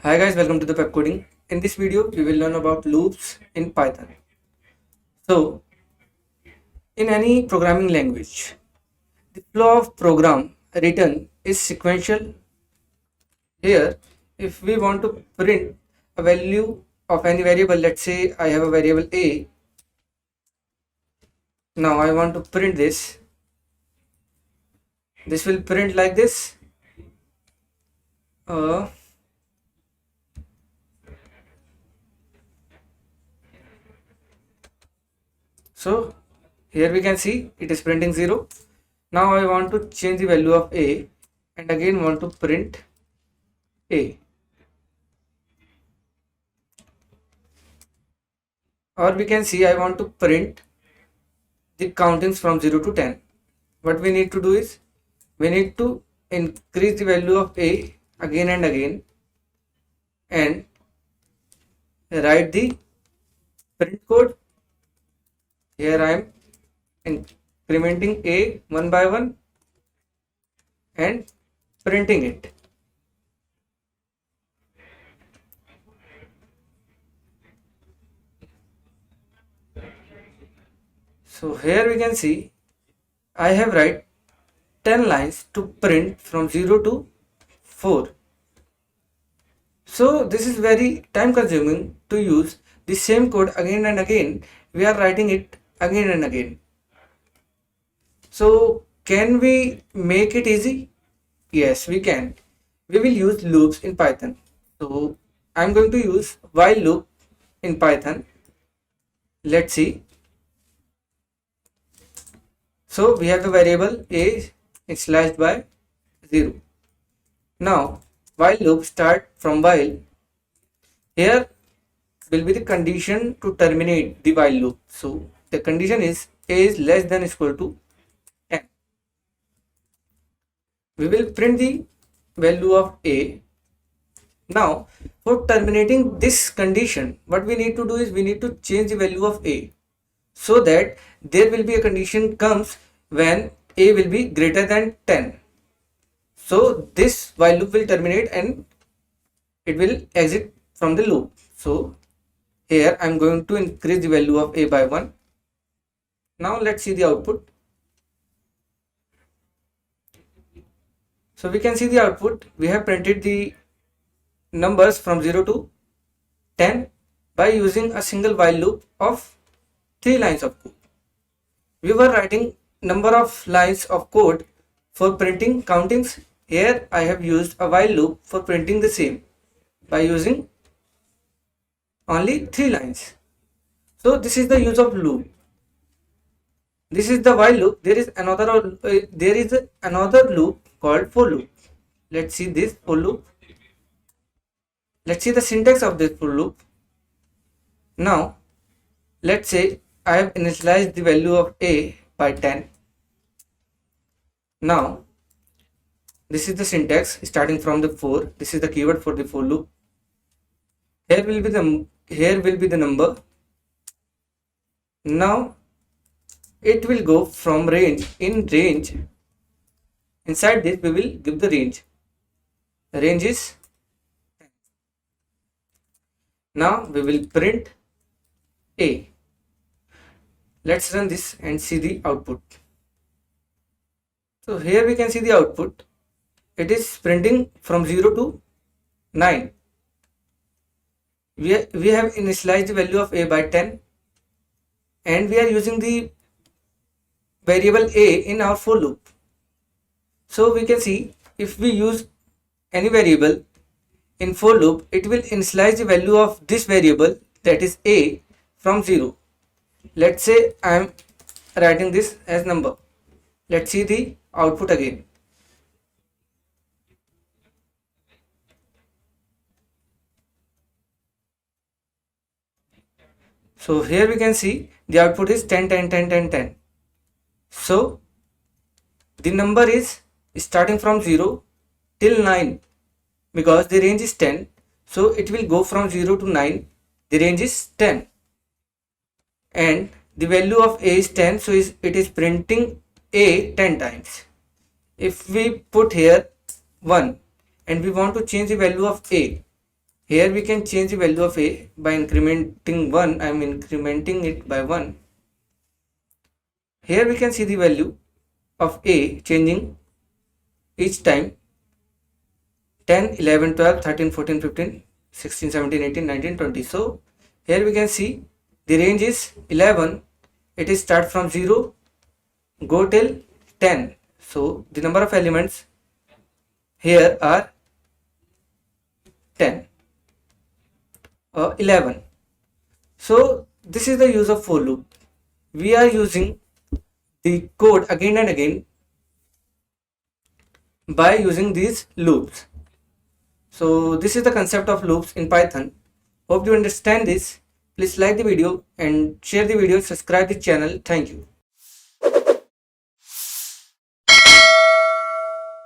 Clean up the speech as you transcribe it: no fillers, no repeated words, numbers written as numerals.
Hi guys, welcome to the Pep Coding. In this video, we will learn about loops in Python. So, in any programming language, the flow of program written is sequential. Here, if we want to print a value of any variable, let's say I have a variable a. Now I want to print this. This will print like this. Uh, so here we can see it is printing 0. Now I want to change the value of a and again want to print a. Or we can see I want to print the countings from 0 to 10. What we need to do is we need to increase the value of a again and again and write the print code. Here I am incrementing a one by one and printing it. So here we can see I have write 10 lines to print from 0 to 4. So this is very time consuming to use the same code again and again. We are writing it again and again. So can we make it easy? Yes, we can. We will use loops in Python. So I'm going to use while loop in Python. Let's see. So we have the variable a is slashed by 0. Now while loop start from while. Here will be the condition to terminate the while loop. So the condition is a is less than or equal to 10. We will print the value of a. Now for terminating this condition, what we need to do is we need to change the value of a so that there will be a condition comes when a will be greater than 10. So this while loop will terminate and it will exit from the loop. So here I am going to increase the value of a by 1. Now let's see the output. So we can see the output. We have printed the numbers from 0 to 10 by using a single while loop of 3 lines of code. We were writing number of lines of code for printing countings. Here I have used a while loop for printing the same by using only 3 lines. So this is the use of loop. This is the while loop. There is another loop called for loop. Let's see this for loop. Let's see the syntax of this for loop. Now let's say I have initialized the value of a by 10. Now this is the syntax starting from the 4. This is the keyword for the for loop. Here will be the number. Now it will go from range. In range, inside this we will give the range. The range is 10. Now we will print a. Let's run this and see the output. So here we can see the output. It is printing from 0 to 9. We have initialized the value of a by 10 and we are using the variable a in our for loop. So we can see if we use any variable in for loop, it will initialize the value of this variable, that is a, from 0. Let's say I am writing this as number. Let's see the output again. So here we can see the output is 10, 10, 10, 10, 10. So the number is starting from 0 till 9 because the range is 10. So it will go from 0 to 9. The range is 10. And the value of a is 10. So it is printing a 10 times. If we put here 1 and we want to change the value of a, Here we can change the value of a by incrementing 1. I am incrementing it by 1. Here we can see the value of a changing each time 10, 11, 12, 13, 14, 15, 16, 17, 18, 19, 20. So here we can see the range is 11. It is start from 0 go till 10. So the number of elements here are 10 or 11. So this is the use of for loop. We are using the code again and again by using these loops. So this is the concept of loops in Python. Hope you understand this. Please like the video and share the video, subscribe the channel. Thank you.